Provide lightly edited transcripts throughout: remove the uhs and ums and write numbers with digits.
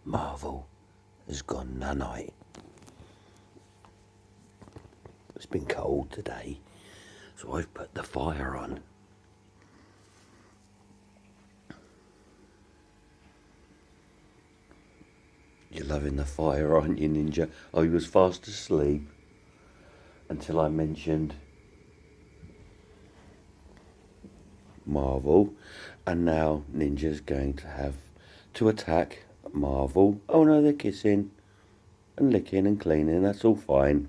Marvel has gone nanite. It's been cold today, so I've put the fire on. You're loving the fire, aren't you, Ninja? Oh, he was fast asleep until I mentioned Marvel, and now Ninja's going to have to attack Marvel. Oh no, they're kissing and licking and cleaning, that's all fine.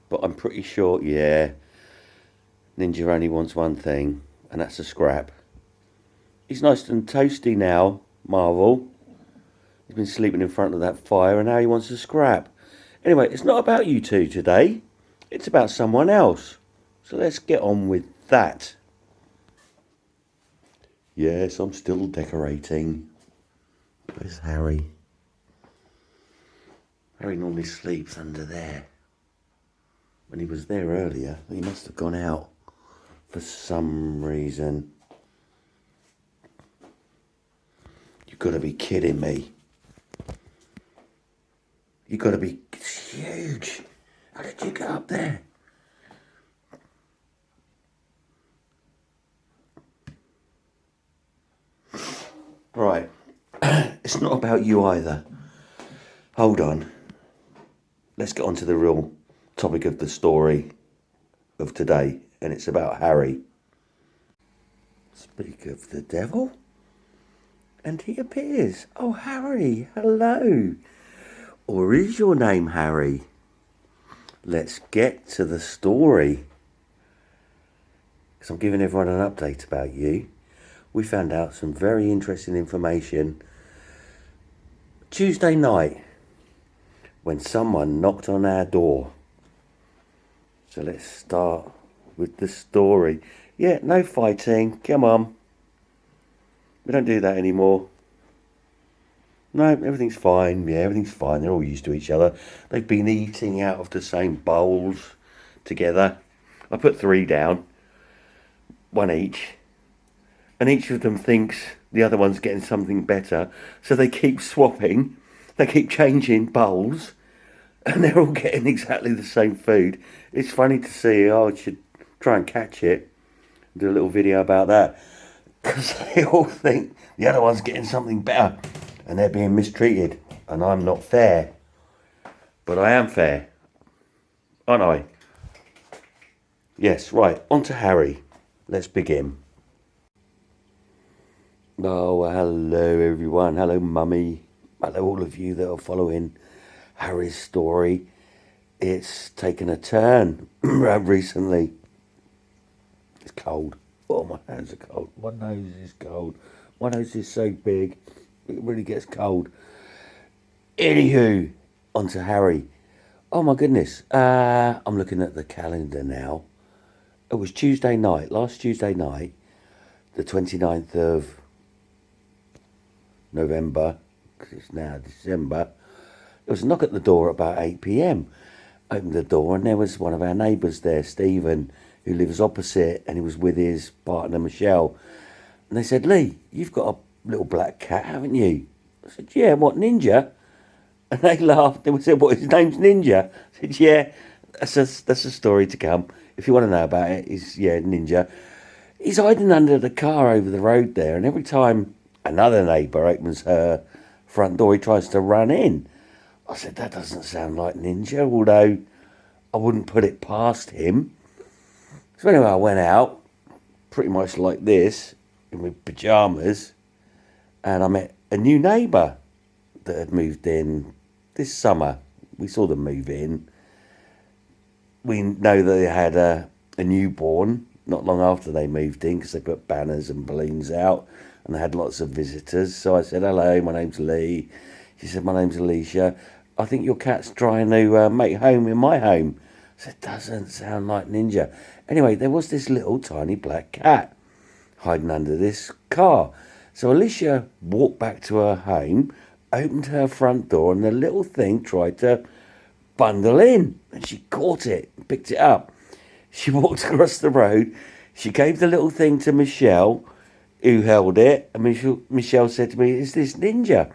But I'm pretty sure, yeah, Ninja only wants one thing, and that's a scrap. He's nice and toasty now, Marvel. He's been sleeping in front of that fire, and now he wants a scrap. Anyway, it's not about you two today. It's about someone else. So let's get on with that. Yes, I'm still decorating. Where's Harry? Harry normally sleeps under there. When he was there earlier, he must have gone out for some reason. You've got to be kidding me. You've got to be... It's huge. How did you get up there? Right. It's not about you either. Hold on. Let's get on to the real topic of the story of today, and it's about Harry. Speak of the devil, and he appears. Oh, Harry, hello. Or is your name Harry? Let's get to the story. Because I'm giving everyone an update about you. We found out some very interesting information Tuesday night when someone knocked on our door. So let's start with the story. Yeah, no fighting. Come on. We don't do that anymore. No, everything's fine. Yeah, everything's fine. They're all used to each other. They've been eating out of the same bowls together. I put 3 down, 1 each. And each of them thinks the other one's getting something better. So they keep swapping. They keep changing bowls. And they're all getting exactly the same food. It's funny to see. Oh, I should try and catch it. Do a little video about that. Because they all think the other one's getting something better. And they're being mistreated. And I'm not fair. But I am fair. Aren't I? Yes, right. On to Harry. Let's begin. Oh, hello everyone. Hello, Mummy. Hello, all of you that are following Harry's story. It's taken a turn recently. It's cold. Oh, my hands are cold. My nose is cold. My nose is so big, it really gets cold. Anywho, on to Harry. Oh, my goodness. I'm looking at the calendar now. It was Tuesday night, last Tuesday night, the 29th of November, because it's now December. There was a knock at the door at about 8 p.m. Opened the door and there was one of our neighbours there, Stephen, who lives opposite, and he was with his partner, Michelle. And they said, Lee, you've got a little black cat, haven't you? I said, yeah, what, Ninja? And they laughed. They said, what, his name's Ninja? I said, yeah, that's a story to come. If you want to know about it, he's, yeah, Ninja. He's hiding under the car over the road there, and every time another neighbour opens her front door, he tries to run in. I said, that doesn't sound like Ninja, although I wouldn't put it past him. So anyway, I went out, pretty much like this, in my pyjamas, and I met a new neighbour that had moved in this summer. We saw them move in. We know that they had a newborn not long after they moved in, because they put banners and balloons out, and they had lots of visitors. So I said, hello, my name's Lee. She said, my name's Alicia. I think your cat's trying to make home in my home. I said, doesn't sound like Ninja. Anyway, there was this little tiny black cat hiding under this car. So Alicia walked back to her home, opened her front door, and the little thing tried to bundle in. And she caught it and picked it up. She walked across the road. She gave the little thing to Michelle, who held it. And Michelle said to me, is this Ninja?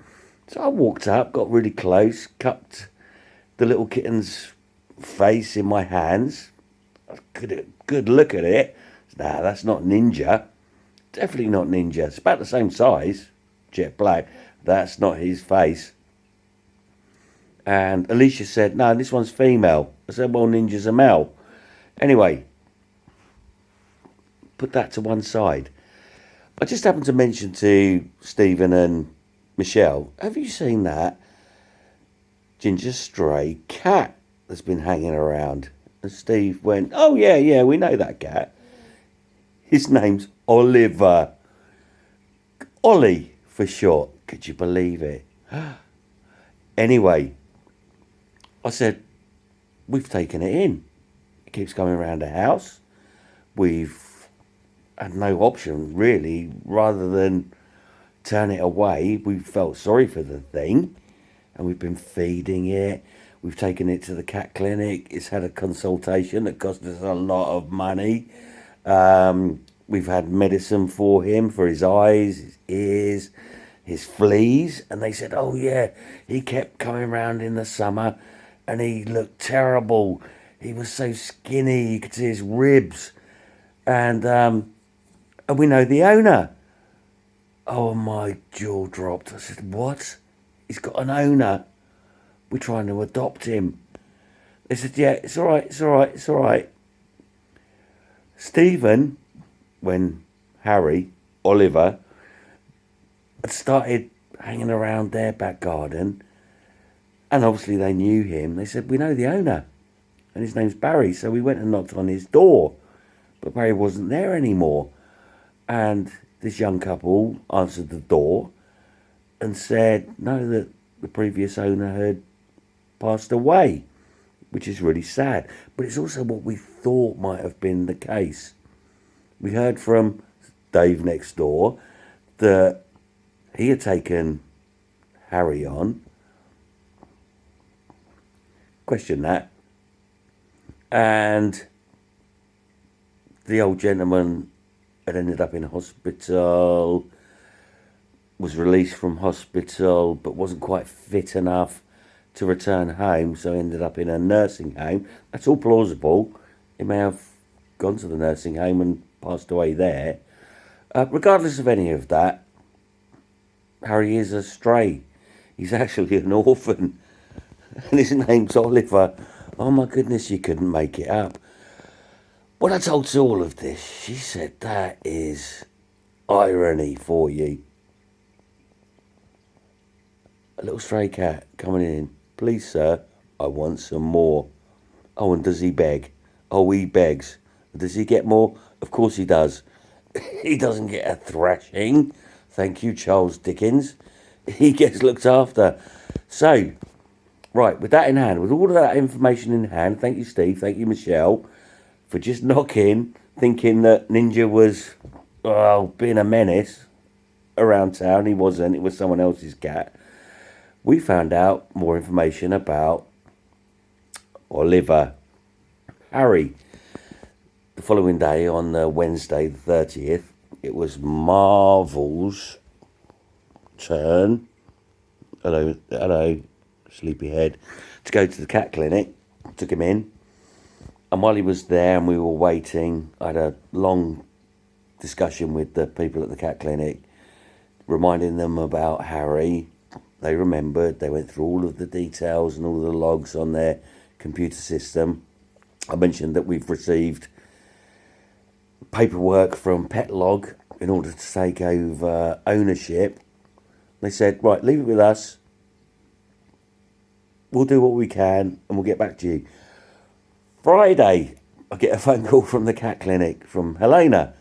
So I walked up, got really close, cupped the little kitten's face in my hands. Good look at it. Nah, that's not Ninja. Definitely not Ninja. It's about the same size, jet black. That's not his face. And Alicia said, no, this one's female. I said, well, Ninja's a male. Anyway, put that to one side. I just happened to mention to Stephen and Michelle, have you seen that ginger stray cat that's been hanging around? And Steve went, oh, yeah, we know that cat. His name's Oliver. Ollie for short. Could you believe it? Anyway, I said, we've taken it in. It keeps coming around the house. We've had no option, really. Rather than turn it away, we felt sorry for the thing. And we've been feeding it. We've taken it to the cat clinic. It's had a consultation that cost us a lot of money. We've had medicine for him, for his eyes, his ears, his fleas. And they said, oh, yeah, he kept coming round in the summer and he looked terrible. He was so skinny, you could see his ribs. And we know the owner. Oh, my jaw dropped. I said, what? He's got an owner. We're trying to adopt him. They said, yeah, it's all right. Stephen, when Oliver, had started hanging around their back garden, and obviously they knew him, they said, we know the owner, and his name's Barry. So we went and knocked on his door, but Barry wasn't there anymore. And this young couple answered the door and said, no, that the previous owner had passed away, which is really sad. But it's also what we thought might have been the case. We heard from Dave next door that he had taken Harry on. Question that. And the old gentleman had ended up in hospital, was released from hospital, but wasn't quite fit enough to return home, so ended up in a nursing home. That's all plausible. He may have gone to the nursing home and passed away there. Regardless of any of that, Harry is a stray. He's actually an orphan. And his name's Oliver. Oh my goodness, you couldn't make it up. When I told Sue all of this, she said, that is irony for you. A little stray cat coming in. Please, sir, I want some more. Oh, and does he beg? Oh, he begs. Does he get more? Of course he does. He doesn't get a thrashing. Thank you, Charles Dickens. He gets looked after. So, right, with that in hand, with all of that information in hand, thank you, Steve, thank you, Michelle, for just knocking, thinking that Ninja was being a menace around town. He wasn't. It was someone else's cat. We found out more information about Oliver. Harry. The following day, on Wednesday the 30th, it was Marvel's turn. Hello, sleepyhead. To go to the cat clinic. Took him in. And while he was there and we were waiting, I had a long discussion with the people at the cat clinic, reminding them about Harry. They remembered. They went through all of the details and all the logs on their computer system. I mentioned that we've received paperwork from Petlog in order to take over ownership. They said, right, leave it with us. We'll do what we can and we'll get back to you. Friday, I get a phone call from the cat clinic from Helena.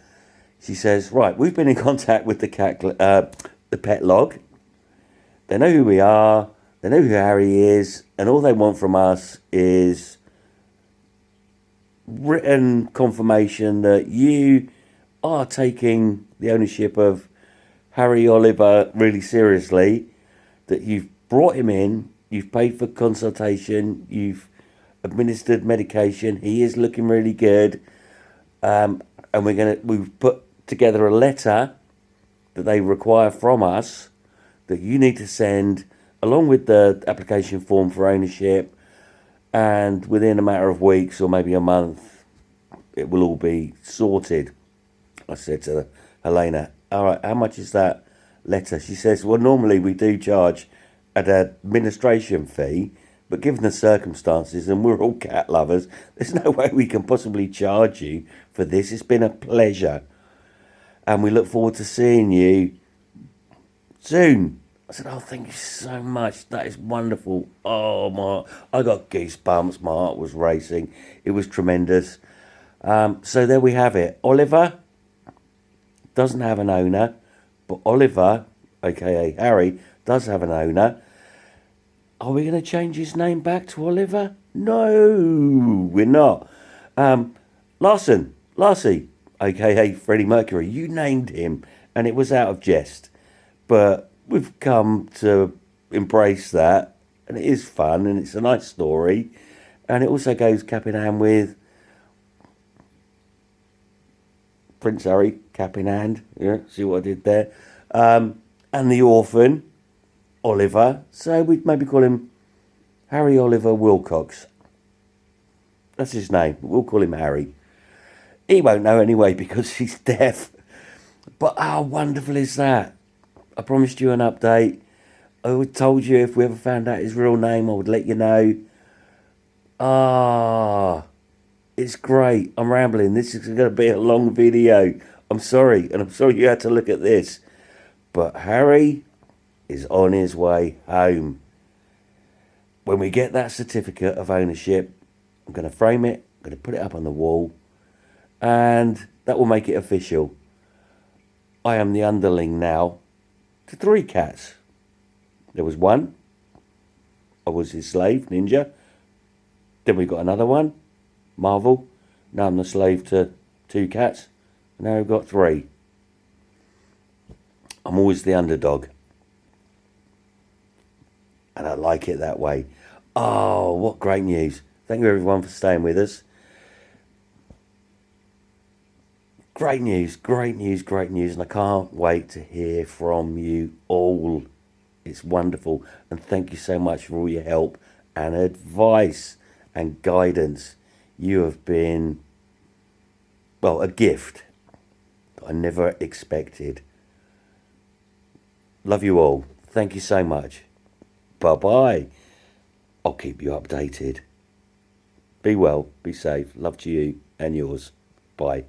She says, right, we've been in contact with the Petlog. They know who we are. They know who Harry is. And all they want from us is written confirmation that you are taking the ownership of Harry Oliver really seriously, that you've brought him in, you've paid for consultation, you've administered medication, he is looking really good, and we've put together a letter that they require from us that you need to send along with the application form for ownership, and within a matter of weeks or maybe a month, it will all be sorted. I said to Helena, all right, how much is that letter? She says, well, normally we do charge an administration fee, but given the circumstances, and we're all cat lovers, there's no way we can possibly charge you for this. It's been a pleasure. And we look forward to seeing you soon. I said, oh, thank you so much. That is wonderful. Oh, I got goosebumps. My heart was racing. It was tremendous. So there we have it. Oliver doesn't have an owner, but Oliver, aka Harry, does have an owner. Are we going to change his name back to Oliver? No, we're not. Larcy, aka Freddie Mercury, you named him, and it was out of jest. But we've come to embrace that, and it is fun, and it's a nice story. And it also goes cap in hand with Prince Harry, cap in hand. Yeah, see what I did there? And the orphan, Oliver. So we'd maybe call him Harry Oliver Wilcox. That's his name. We'll call him Harry. He won't know anyway because he's deaf. But how wonderful is that? I promised you an update. I told you if we ever found out his real name, I would let you know. It's great. I'm rambling. This is going to be a long video. I'm sorry. And I'm sorry you had to look at this. But Harry is on his way home. When we get that certificate of ownership, I'm going to frame it. I'm going to put it up on the wall. And that will make it official. I am the underling now to 3 cats. There was one. I was his slave, Ninja. Then we got another one, Marvel. Now I'm the slave to 2 cats. Now we've got 3. I'm always the underdog. And I like it that way. Oh, what great news. Thank you everyone for staying with us. Great news, great news, great news. And I can't wait to hear from you all. It's wonderful. And thank you so much for all your help and advice and guidance. You have been, well, a gift that I never expected. Love you all. Thank you so much. Bye-bye. I'll keep you updated. Be well, be safe. Love to you and yours. Bye.